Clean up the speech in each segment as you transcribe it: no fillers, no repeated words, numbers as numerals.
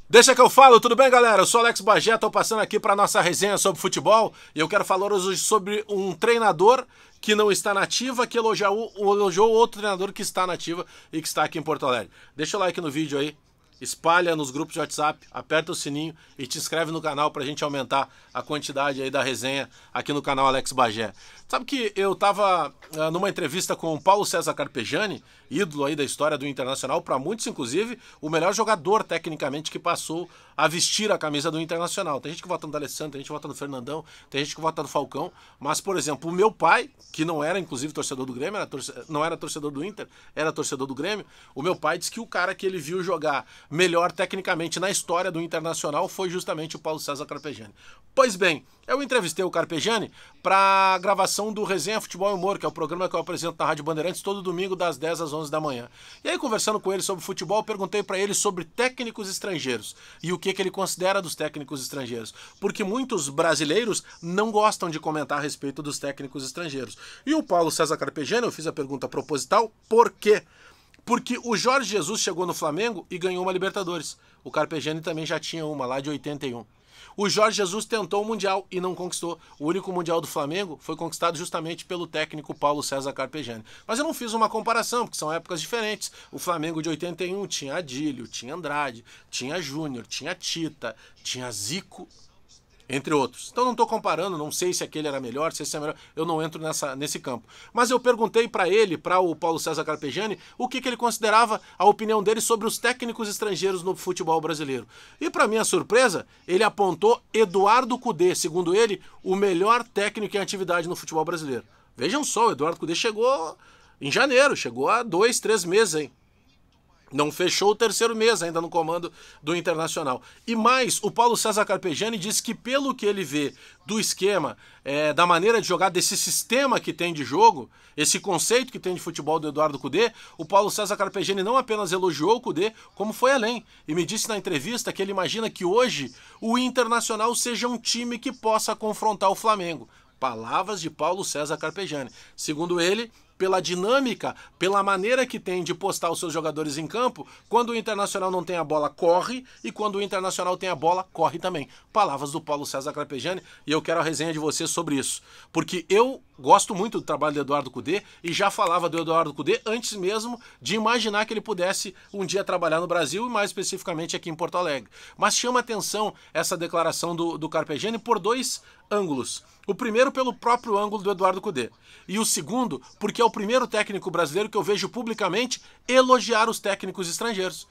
Deixa que eu falo, tudo bem, galera? Eu sou Alex Bagé, tô passando aqui para nossa resenha sobre futebol e eu quero falar hoje sobre um treinador que não está na ativa, que elogiou outro treinador que está na ativa e que está aqui em Porto Alegre. Deixa o like no vídeo aí, espalha nos grupos de WhatsApp, aperta o sininho e te inscreve no canal pra gente aumentar a quantidade aí da resenha aqui no canal Alex Bagé. Sabe que eu tava numa entrevista com o Paulo César Carpegiani, ídolo aí da história do Internacional, para muitos inclusive o melhor jogador tecnicamente que passou a vestir a camisa do Internacional. Tem gente que vota no D'Alessandro, tem gente que vota no Fernandão, tem gente que vota no Falcão, mas por exemplo, o meu pai, que não era inclusive torcedor do Grêmio, não era torcedor do Inter, era torcedor do Grêmio, o meu pai disse que o cara que ele viu jogar melhor tecnicamente na história do Internacional foi justamente o Paulo César Carpegiani. Pois bem, eu entrevistei o Carpegiani para a gravação do Resenha Futebol e Humor, que é o programa que eu apresento na Rádio Bandeirantes todo domingo das 10 às 11 da manhã. E aí, conversando com ele sobre futebol, eu perguntei para ele sobre técnicos estrangeiros e o que ele considera dos técnicos estrangeiros. Porque muitos brasileiros não gostam de comentar a respeito dos técnicos estrangeiros. E o Paulo César Carpegiani, eu fiz a pergunta proposital, por quê? Porque o Jorge Jesus chegou no Flamengo e ganhou uma Libertadores. O Carpegiani também já tinha uma lá de 81. O Jorge Jesus tentou o Mundial e não conquistou. O único Mundial do Flamengo foi conquistado justamente pelo técnico Paulo César Carpegiani. Mas eu não fiz uma comparação, porque são épocas diferentes. O Flamengo de 81 tinha Adílio, tinha Andrade, tinha Júnior, tinha Tita, tinha Zico, entre outros. Então não estou comparando, não sei se aquele era melhor, se esse é melhor, eu não entro nesse campo. Mas eu perguntei para ele, para o Paulo César Carpegiani, o que ele considerava a opinião dele sobre os técnicos estrangeiros no futebol brasileiro. E para minha surpresa, ele apontou Eduardo Cudê, segundo ele, o melhor técnico em atividade no futebol brasileiro. Vejam só, o Eduardo Cudê chegou em janeiro, chegou há 2, 3 meses aí. Não fechou o terceiro mês ainda no comando do Internacional. E mais, o Paulo César Carpegiani disse que pelo que ele vê do esquema, da maneira de jogar, desse sistema que tem de jogo, esse conceito que tem de futebol do Eduardo Cudê, o Paulo César Carpegiani não apenas elogiou o Cudê, como foi além. E me disse na entrevista que ele imagina que hoje o Internacional seja um time que possa confrontar o Flamengo. Palavras de Paulo César Carpegiani. Segundo ele, pela dinâmica, pela maneira que tem de postar os seus jogadores em campo, quando o Internacional não tem a bola, corre, e quando o Internacional tem a bola, corre também. Palavras do Paulo César Carpegiani, e eu quero a resenha de vocês sobre isso. Porque eu gosto muito do trabalho do Eduardo Cudê, e já falava do Eduardo Cudê antes mesmo de imaginar que ele pudesse um dia trabalhar no Brasil, e mais especificamente aqui em Porto Alegre. Mas chama atenção essa declaração do Carpegiani por dois ângulos. O primeiro pelo próprio ângulo do Eduardo Cudê. E o segundo porque é o primeiro técnico brasileiro que eu vejo publicamente elogiar os técnicos estrangeiros.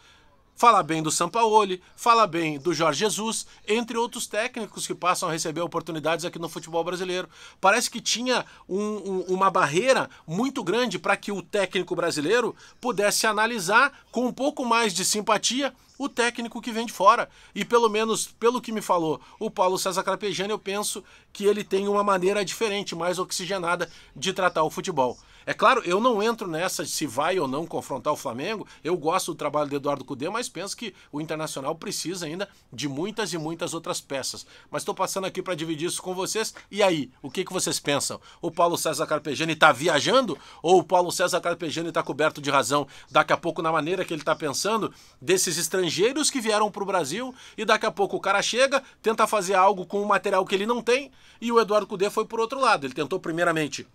Fala bem do Sampaoli, fala bem do Jorge Jesus, entre outros técnicos que passam a receber oportunidades aqui no futebol brasileiro. Parece que tinha uma barreira muito grande para que o técnico brasileiro pudesse analisar com um pouco mais de simpatia o técnico que vem de fora. E pelo menos, pelo que me falou o Paulo César Carpegiani, eu penso que ele tem uma maneira diferente, mais oxigenada de tratar o futebol. É claro, eu não entro nessa de se vai ou não confrontar o Flamengo. Eu gosto do trabalho do Eduardo Cudê, mas penso que o Internacional precisa ainda de muitas e muitas outras peças. Mas estou passando aqui para dividir isso com vocês. E aí, o que vocês pensam? O Paulo César Carpegiani está viajando? Ou o Paulo César Carpegiani está coberto de razão daqui a pouco na maneira que ele está pensando desses estrangeiros que vieram para o Brasil e daqui a pouco o cara chega, tenta fazer algo com um material que ele não tem e o Eduardo Cudê foi por outro lado. Ele tentou primeiramente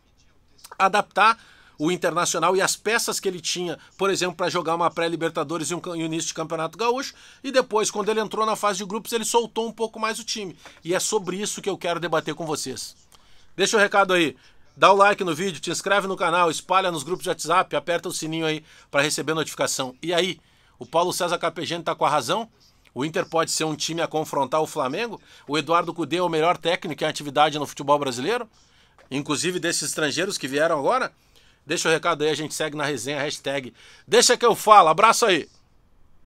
adaptar o Internacional e as peças que ele tinha, por exemplo, para jogar uma pré-Libertadores e um início de Campeonato Gaúcho, e depois, quando ele entrou na fase de grupos, ele soltou um pouco mais o time. E é sobre isso que eu quero debater com vocês. Deixa o recado aí, dá o like no vídeo, te inscreve no canal, espalha nos grupos de WhatsApp, aperta o sininho aí para receber notificação. E aí, o Paulo César Carpegiani tá com a razão? O Inter pode ser um time a confrontar o Flamengo? O Eduardo Cudê é o melhor técnico em atividade no futebol brasileiro? Inclusive desses estrangeiros que vieram agora? Deixa o recado aí, a gente segue na resenha, hashtag Deixa que eu falo. Abraço aí!